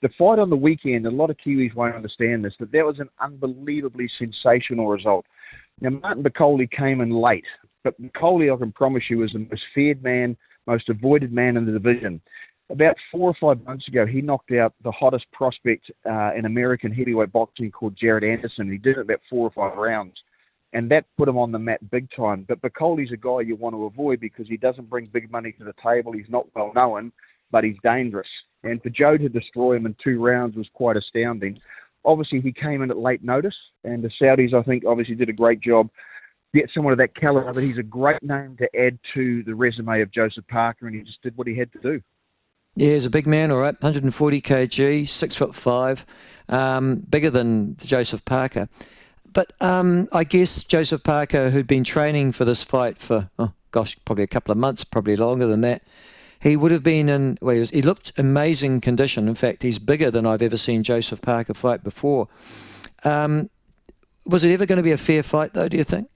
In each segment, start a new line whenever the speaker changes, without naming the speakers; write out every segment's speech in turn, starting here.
the fight on the weekend, a lot of Kiwis won't understand this, but that was an unbelievably sensational result. Now, Martin Bakole came in late, but Bakole, I can promise you, was the most feared man, most avoided man in the division. About 4 or 5 months ago, he knocked out the hottest prospect in American heavyweight boxing called Jared Anderson. He did it about 4 or 5 rounds, and that put him on the map big time. But Bacole's a guy you want to avoid because he doesn't bring big money to the table. He's not well known, but he's dangerous. And for Joe to destroy him in 2 rounds was quite astounding. Obviously, he came in at late notice, and the Saudis, I think, obviously did a great job. Get someone of that caliber, but he's a great name to add to the resume of Joseph Parker, and he just did what he had to do.
Yeah, he's a big man, all right, 140 kg, 6'5", bigger than Joseph Parker. But I guess Joseph Parker, who'd been training for this fight for, probably a couple of months, probably longer than that, he would have been in, he looked amazing condition. In fact, he's bigger than I've ever seen Joseph Parker fight before. Was it ever going to be a fair fight, though, do you think?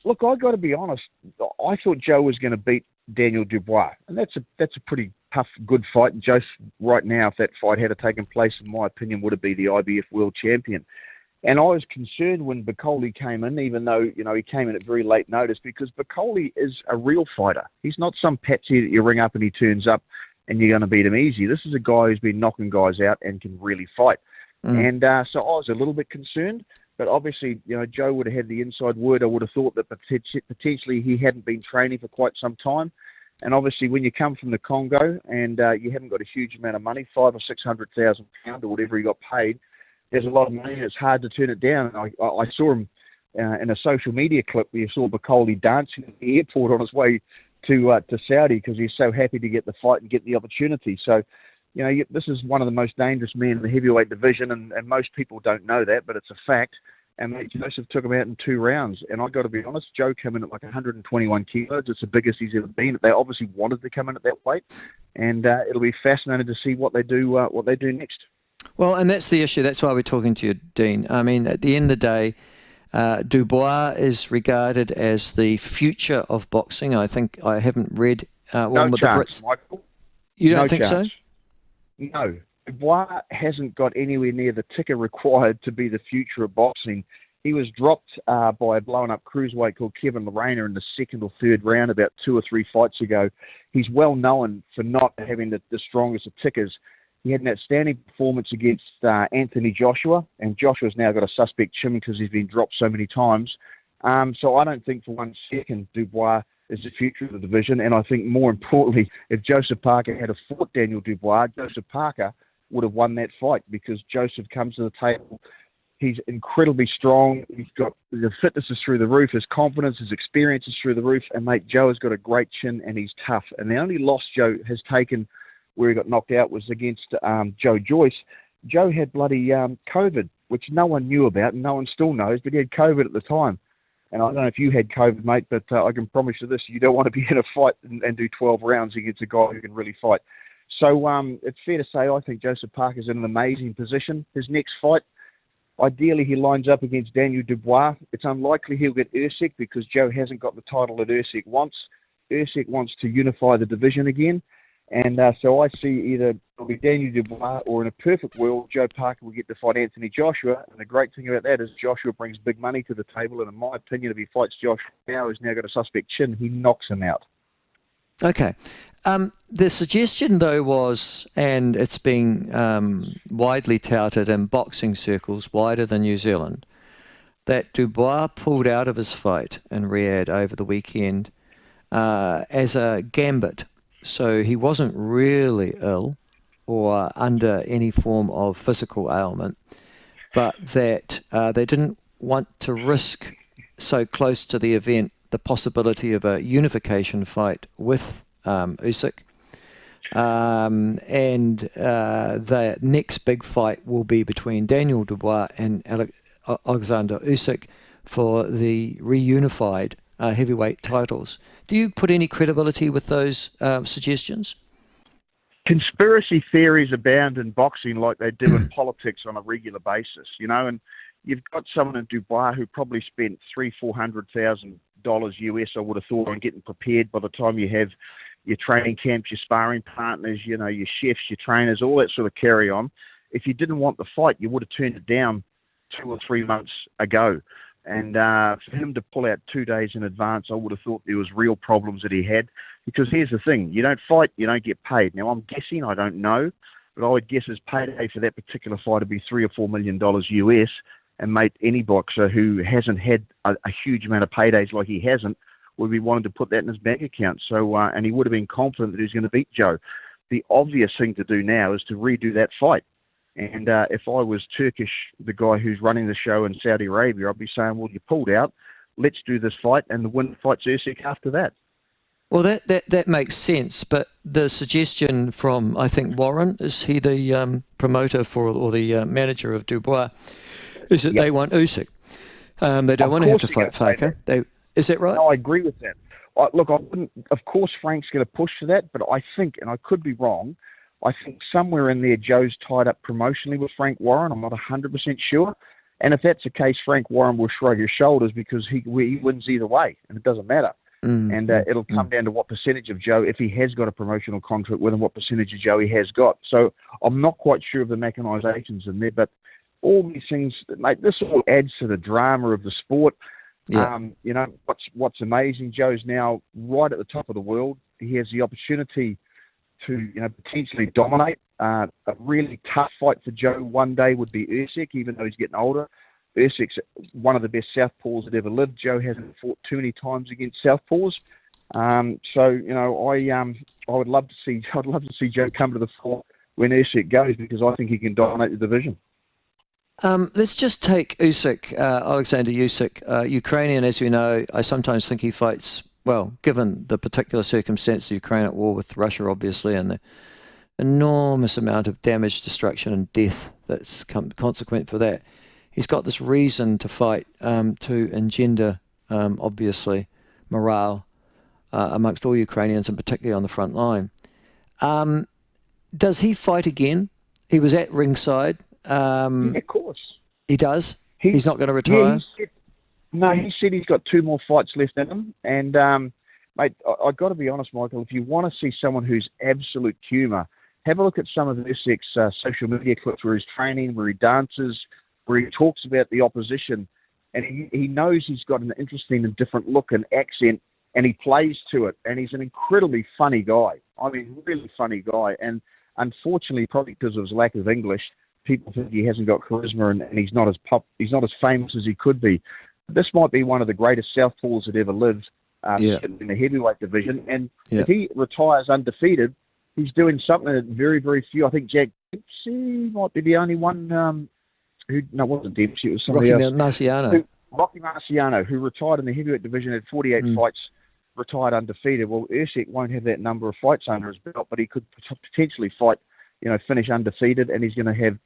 Look, I've got to be honest. I thought Joe was going to beat Daniel Dubois, and that's a pretty tough, good fight. And Joe, right now, if that fight had taken place, in my opinion, would have been the IBF World Champion. And I was concerned when Bakole came in, even though, he came in at very late notice, because Bakole is a real fighter. He's not some patsy that you ring up and he turns up and you're going to beat him easy. This is a guy who's been knocking guys out and can really fight. And so I was a little bit concerned, but obviously, Joe would have had the inside word. I would have thought that potentially he hadn't been training for quite some time. And obviously, when you come from the Congo and you haven't got a huge amount of money, £500,000 or £600,000 or whatever he got paid, there's a lot of money and it's hard to turn it down. I saw him in a social media clip where you saw Bakole dancing at the airport on his way to Saudi because he's so happy to get the fight and get the opportunity. So, this is one of the most dangerous men in the heavyweight division, and most people don't know that, but it's a fact. And Joseph took him out in 2 rounds. And I've got to be honest, Joe came in at like 121 kilos. It's the biggest he's ever been. They obviously wanted to come in at that weight, and it'll be fascinating to see what they do next.
Well, and that's the issue. That's why we're talking to you, Dean. I mean, at the end of the day, Dubois is regarded as the future of boxing. I think I haven't read
no chance, Michael.
You don't think so?
No. Dubois hasn't got anywhere near the ticker required to be the future of boxing. He was dropped by a blown-up cruiserweight called Kevin Lorena in the 2nd or 3rd round about 2 or 3 fights ago. He's well known for not having the strongest of tickers. He had an outstanding performance against Anthony Joshua, and Joshua's now got a suspect chin because he's been dropped so many times. So I don't think for 1 second Dubois is the future of the division, and I think more importantly, if Joseph Parker had fought Daniel Dubois, Joseph Parker would have won that fight because Joseph comes to the table. He's incredibly strong. He's got the fitness is through the roof. His confidence, his experience is through the roof. And mate, Joe has got a great chin and he's tough. And the only loss Joe has taken where he got knocked out was against Joe Joyce. Joe had bloody COVID, which no one knew about and no one still knows, but he had COVID at the time. And I don't know if you had COVID, mate, but I can promise you this, you don't want to be in a fight and do 12 rounds against a guy who can really fight. So it's fair to say I think Joseph Parker's in an amazing position. His next fight, ideally he lines up against Daniel Dubois. It's unlikely he'll get Usyk because Joe hasn't got the title that Usyk wants. Usyk wants to unify the division again. And so I see either it'll be Daniel Dubois or in a perfect world, Joe Parker will get to fight Anthony Joshua. And the great thing about that is Joshua brings big money to the table. And in my opinion, if he fights Joshua now, who's now got a suspect chin, he knocks him out.
Okay. The suggestion, though, was, and it's being widely touted in boxing circles wider than New Zealand, that Dubois pulled out of his fight in Riyadh over the weekend as a gambit. So he wasn't really ill or under any form of physical ailment, but that they didn't want to risk so close to the event the possibility of a unification fight with Usyk. And the next big fight will be between Daniel Dubois and Alexander Usyk for the reunified heavyweight titles. Do you put any credibility with those suggestions?
Conspiracy theories abound in boxing like they do in politics on a regular basis, and you've got someone in Dubai who probably spent $300,000-400,000 US, I would have thought, on getting prepared by the time you have, your training camps, your sparring partners, your chefs, your trainers, all that sort of carry on. If you didn't want the fight, you would have turned it down 2 or 3 months ago. And for him to pull out 2 days in advance, I would have thought there was real problems that he had. Because here's the thing, you don't fight, you don't get paid. Now, I'm guessing, I don't know, but I would guess his payday for that particular fight would be $3 or $4 million US. And mate, any boxer who hasn't had a huge amount of paydays like he hasn't would be wanting to put that in his bank account. So, and he would have been confident that he was going to beat Joe. The obvious thing to do now is to redo that fight. And if I was Turkish, the guy who's running the show in Saudi Arabia, I'd be saying, well, you pulled out. Let's do this fight, and the winner fights Usyk after that.
Well, that makes sense. But the suggestion from, I think, Warren, is he the promoter for, or the manager of Dubois, is that they want Usyk. They don't want to have to fight Faker. Is that right?
No, I agree with that. Look, I wouldn't. Of course, Frank's going to push for that, but I think, and I could be wrong, I think somewhere in there Joe's tied up promotionally with Frank Warren. I'm not 100% sure. And if that's the case, Frank Warren will shrug his shoulders because he wins either way, and it doesn't matter. It'll come down to what percentage of Joe, if he has got a promotional contract with him, what percentage of Joe he has got. So I'm not quite sure of the machinations in there, but all these things, mate, this all adds to the drama of the sport.
Yeah.
What's amazing, Joe's now right at the top of the world. He has the opportunity to, potentially dominate. A really tough fight for Joe one day would be Usyk, even though he's getting older. Usyk's one of the best southpaws that ever lived. Joe hasn't fought too many times against southpaws. I would love to see Joe come to the fore when Usyk goes, because I think he can dominate the division.
Let's just take Usyk, Alexander Usyk, Ukrainian, as we know. I sometimes think he fights, well, given the particular circumstance of Ukraine at war with Russia, obviously, and the enormous amount of damage, destruction, and death that's consequent for that. He's got this reason to fight, to engender, obviously, morale amongst all Ukrainians, and particularly on the front line. Does he fight again? He was at ringside.
Yeah, of course.
He does? He's not going to retire?
Yeah, he said he's got 2 more fights left in him. And, mate, I've got to be honest, Michael, if you want to see someone who's absolute humour, have a look at some of Usyk's social media clips where he's training, where he dances, where he talks about the opposition. And he knows he's got an interesting and different look and accent, and he plays to it. And he's an incredibly funny guy. I mean, really funny guy. And unfortunately, probably because of his lack of English, people think he hasn't got charisma, and he's not as famous as he could be. This might be one of the greatest southpaws that ever lived in the heavyweight division. And if he retires undefeated, he's doing something that very, very few. I think Jack Dempsey might be the only one it wasn't Dempsey, it was somebody else. Rocky Marciano, who retired in the heavyweight division, had 48 fights, retired undefeated. Well, Usyk won't have that number of fights under his belt, but he could potentially fight, finish undefeated, and he's going to have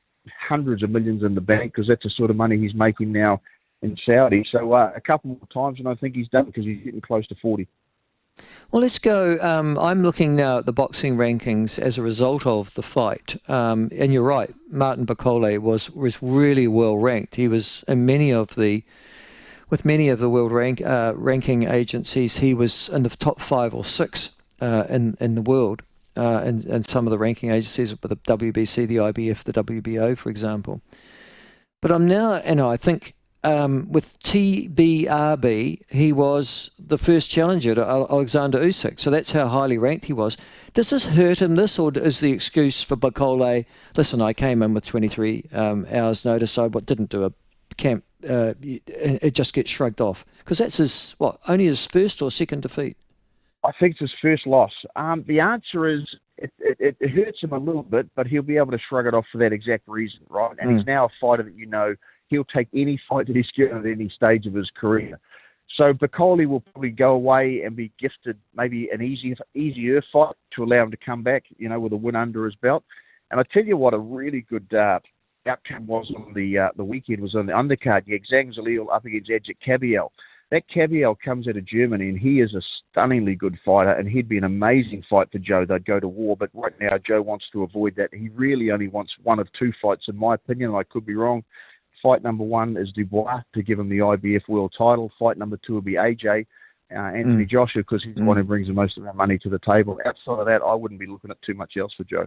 hundreds of millions in the bank, because that's the sort of money he's making now in Saudi. So a couple more times, and I think he's done, because he's getting close to 40.
Well, let's go. I'm looking now at the boxing rankings as a result of the fight. And you're right, Martin Bakole was really well ranked. He was in many of the world ranking agencies. He was in the top 5 or 6 in the world, and some of the ranking agencies, with the WBC, the IBF, the WBO, for example. But I'm now, I think, with TBRB, he was the first challenger to Alexander Usyk. So that's how highly ranked he was. Does this hurt him, or is the excuse for Bakole, listen, I came in with 23 hours notice, I didn't do a camp, it just gets shrugged off? Because that's only his first or second defeat?
I think it's his first loss. The answer is it hurts him a little bit, but he'll be able to shrug it off for that exact reason, right? And he's now a fighter that he'll take any fight that he's given at any stage of his career. So Bakole will probably go away and be gifted maybe an easier fight to allow him to come back, with a win under his belt. And I tell you what, a really good outcome was on the weekend was on the undercard. Zhang Zhilei up against Ajit Kabiel. That Kabiel comes out of Germany, and he is a stunningly good fighter, and he'd be an amazing fight for Joe. They'd go to war, but right now Joe wants to avoid that. He really only wants one of 2 fights, in my opinion, and I could be wrong. Fight number 1 is Dubois to give him the IBF world title. Fight number 2 will be AJ, Anthony Joshua, because he's the one who brings the most of our money to the table. Outside of that, I wouldn't be looking at too much else for Joe.